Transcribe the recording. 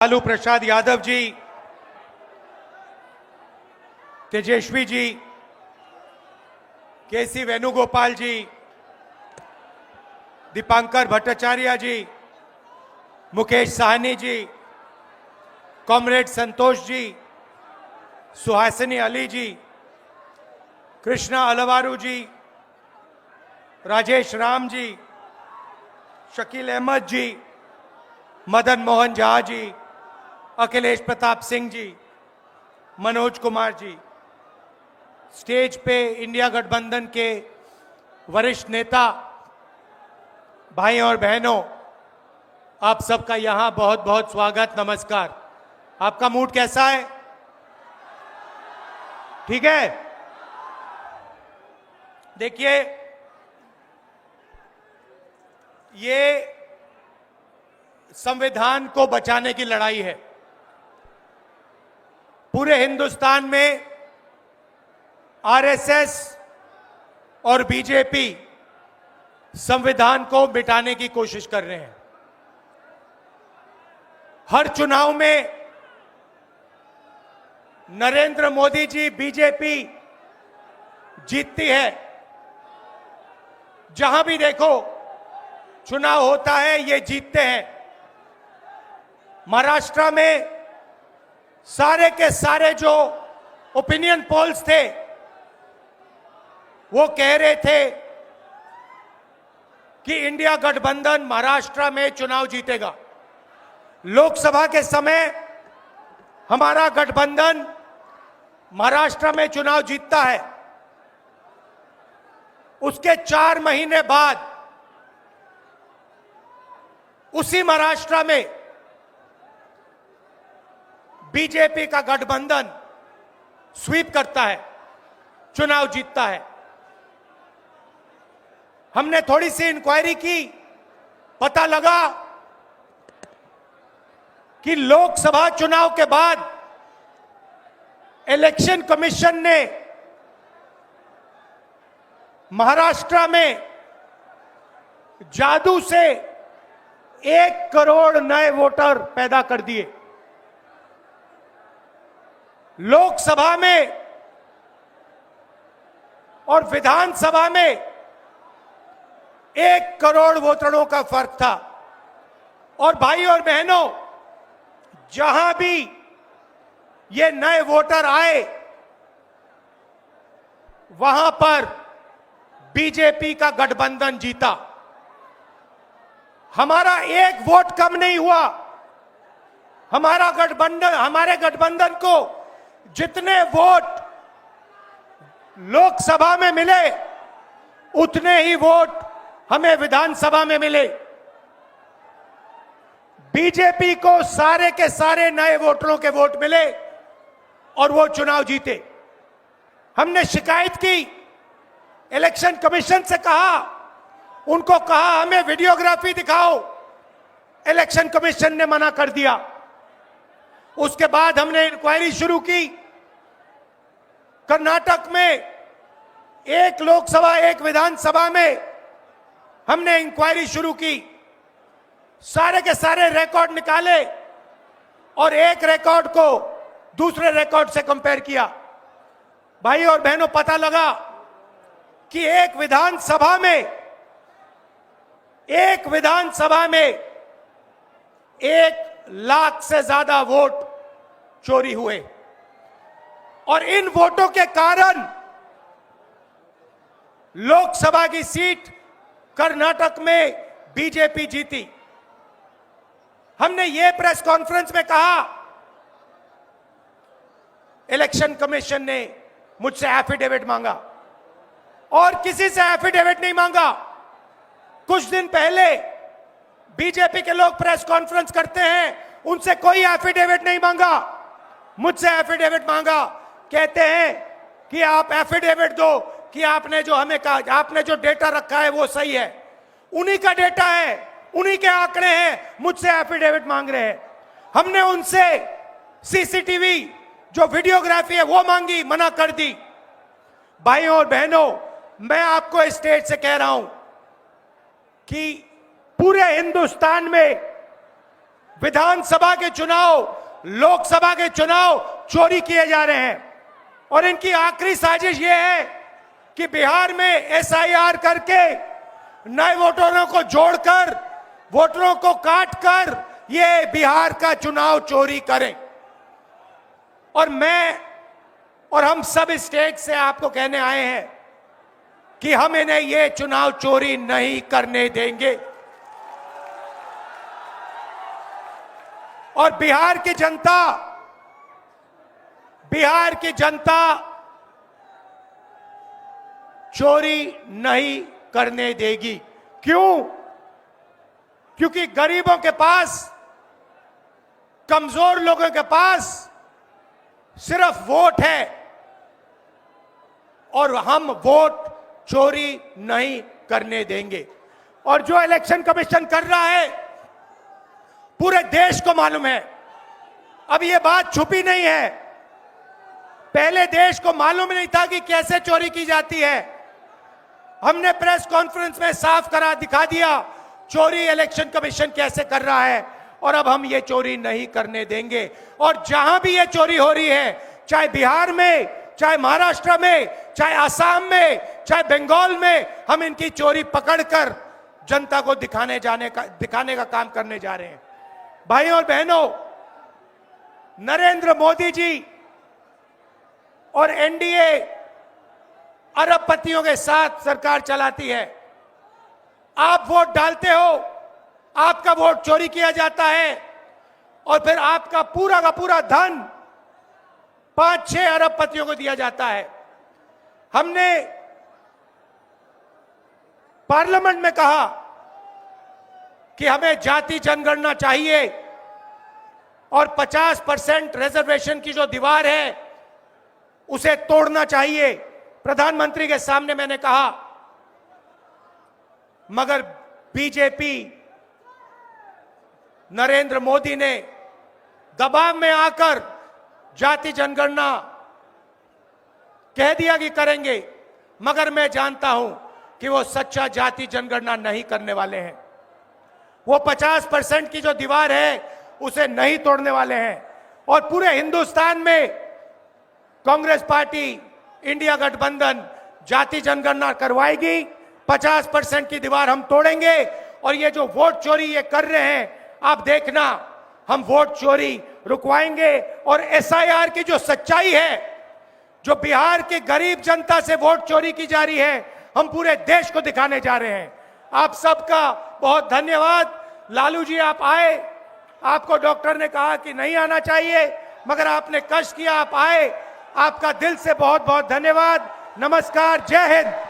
लालू प्रसाद यादव जी, तेजस्वी जी, केसी वेणुगोपाल जी, दीपांकर भट्टाचार्य जी, Mukesh Sahni ji, comrade Santosh ji, Suhasini Ali जी, कृष्णा अलवारू जी, राजेश राम जी, शकील अहमद जी, Madan Mohan Jha ji, Akhilesh Pratap Singh ji, Manoj Kumar ji, stage पे India गठबंधन के वरिष्ठ नेता भाई और बहनों, आप सबका यहां बहुत बहुत स्वागत, नमस्कार। आपका मूड कैसा है? ठीक है? देखिए, ये संविधान को बचाने की लड़ाई है। पूरे हिंदुस्तान में आरएसएस और बीजेपी संविधान को मिटाने की कोशिश कर रहे हैं। हर चुनाव में नरेंद्र मोदी जी, बीजेपी जीतती है। जहां भी देखो चुनाव होता है, ये जीतते हैं। महाराष्ट्र में सारे के सारे जो ओपिनियन पोल्स थे वो कह रहे थे कि इंडिया गठबंधन महाराष्ट्र में चुनाव जीतेगा। लोकसभा के समय हमारा गठबंधन महाराष्ट्र में चुनाव जीतता है। उसके 4 महीने बाद उसी महाराष्ट्र में बीजेपी का गठबंधन स्वीप करता है, चुनाव जीतता है। हमने थोड़ी सी इंक्वायरी की, पता लगा कि लोकसभा चुनाव के बाद इलेक्शन कमीशन ने महाराष्ट्र में जादू से 1 करोड़ नए वोटर पैदा कर दिए। लोकसभा में और विधानसभा में 1 करोड़ वोटरों का फर्क था। और भाई और बहनों, जहां भी ये नए वोटर आए, वहां पर बीजेपी का गठबंधन जीता। हमारा 1 वोट कम नहीं हुआ। हमारे गठबंधन को जितने वोट लोकसभा में मिले, उतने ही वोट हमें विधानसभा में मिले। बीजेपी को सारे के सारे नए वोटरों के वोट मिले और वो चुनाव जीते। हमने शिकायत की, इलेक्शन कमीशन से कहा, उनको कहा हमें वीडियोग्राफी दिखाओ। इलेक्शन कमीशन ने मना कर दिया। उसके बाद हमने इंक्वायरी शुरू की। कर्नाटक में 1 लोकसभा 1 विधानसभा में हमने इंक्वायरी शुरू की। सारे के सारे रिकॉर्ड निकाले और एक रिकॉर्ड को दूसरे रिकॉर्ड से कंपेयर किया। भाई और बहनों, पता लगा कि एक विधानसभा में 1 लाख से ज्यादा वोट चोरी हुए। और इन वोटों के कारण लोकसभा की सीट कर्नाटक में बीजेपी जीती। हमने ये प्रेस कॉन्फ्रेंस में कहा, इलेक्शन कमीशन ने मुझसे एफिडेविट मांगा और किसी से एफिडेविट नहीं मांगा। कुछ दिन पहले बीजेपी के लोग प्रेस कॉन्फ्रेंस करते हैं, उनसे कोई एफिडेविट नहीं मांगा, मुझसे एफिडेविट मांगा। कहते हैं कि आप एफिडेविट दो कि आपने जो हमें कहा, आपने जो डेटा रखा है वो सही है। उन्हीं का डेटा है, उन्हीं के आंकड़े हैं, मुझसे एफिडेविट मांग रहे हैं। हमने उनसे सीसीटीवी जो वीडियोग्राफी है वो मांगी, मना कर दी। भाइयों और बहनों, मैं आपको इस स्टेज से कह रहा हूं कि पूरे हिंदुस्तान में विधानसभा के चुनाव, लोकसभा के चुनाव चोरी किए जा रहे हैं। और इनकी आखिरी साजिश यह है कि बिहार में एसआईआर करके नए वोटरों को जोड़कर, वोटरों को काटकर ये बिहार का चुनाव चोरी करें। और मैं और हम सब स्टेट से आपको कहने आए हैं कि हम इन्हें ये चुनाव चोरी नहीं करने देंगे। और बिहार की जनता चोरी नहीं करने देगी। क्यों? क्योंकि गरीबों के पास, कमजोर लोगों के पास सिर्फ वोट है और हम वोट चोरी नहीं करने देंगे। और जो इलेक्शन कमीशन कर रहा है पूरे देश को मालूम है। अब ये बात छुपी नहीं है। पहले देश को मालूम नहीं था कि कैसे चोरी की जाती है। हमने प्रेस कॉन्फ्रेंस में साफ करा दिखा दिया चोरी इलेक्शन कमीशन कैसे कर रहा है। और अब हम ये चोरी नहीं करने देंगे। और जहां भी ये चोरी हो रही है, चाहे बिहार में, चाहे महाराष्ट्र में, चाहे आसाम में, चाहे बंगाल में, हम इनकी चोरी पकड़कर जनता को दिखाने का काम करने जा रहे हैं। भाइयों और बहनों, नरेंद्र मोदी जी और एनडीए अरबपतियों के साथ सरकार चलाती है। आप वोट डालते हो, आपका वोट चोरी किया जाता है और फिर आपका पूरा का पूरा धन 5-6 अरबपतियों को दिया जाता है। हमने पार्लियामेंट में कहा कि हमें जाति जनगणना चाहिए और 50% रिजर्वेशन की जो दीवार है उसे तोड़ना चाहिए। प्रधानमंत्री के सामने मैंने कहा, मगर बीजेपी, नरेंद्र मोदी ने दबाव में आकर जाति जनगणना कह दिया कि करेंगे। मगर मैं जानता हूं कि वो सच्चा जाति जनगणना नहीं करने वाले हैं। वो 50% की जो दीवार है उसे नहीं तोड़ने वाले हैं। और पूरे हिंदुस्तान में कांग्रेस पार्टी, इंडिया गठबंधन जाति जनगणना करवाएगी। 50% की दीवार हम तोड़ेंगे। और ये जो वोट चोरी ये कर रहे हैं, आप देखना, हम वोट चोरी रुकवाएंगे। और एसआईआर की जो सच्चाई है, जो बिहार के गरीब जनता से वोट चोरी की जा रही है, हम पूरे देश को दिखाने जा रहे हैं। आप सबका बहुत धन्यवाद। लालू जी, आप आए, आपको डॉक्टर ने कहा कि नहीं आना चाहिए, मगर आपने कष्ट किया, आप आए। आपका दिल से बहुत बहुत धन्यवाद। नमस्कार, जय हिंद।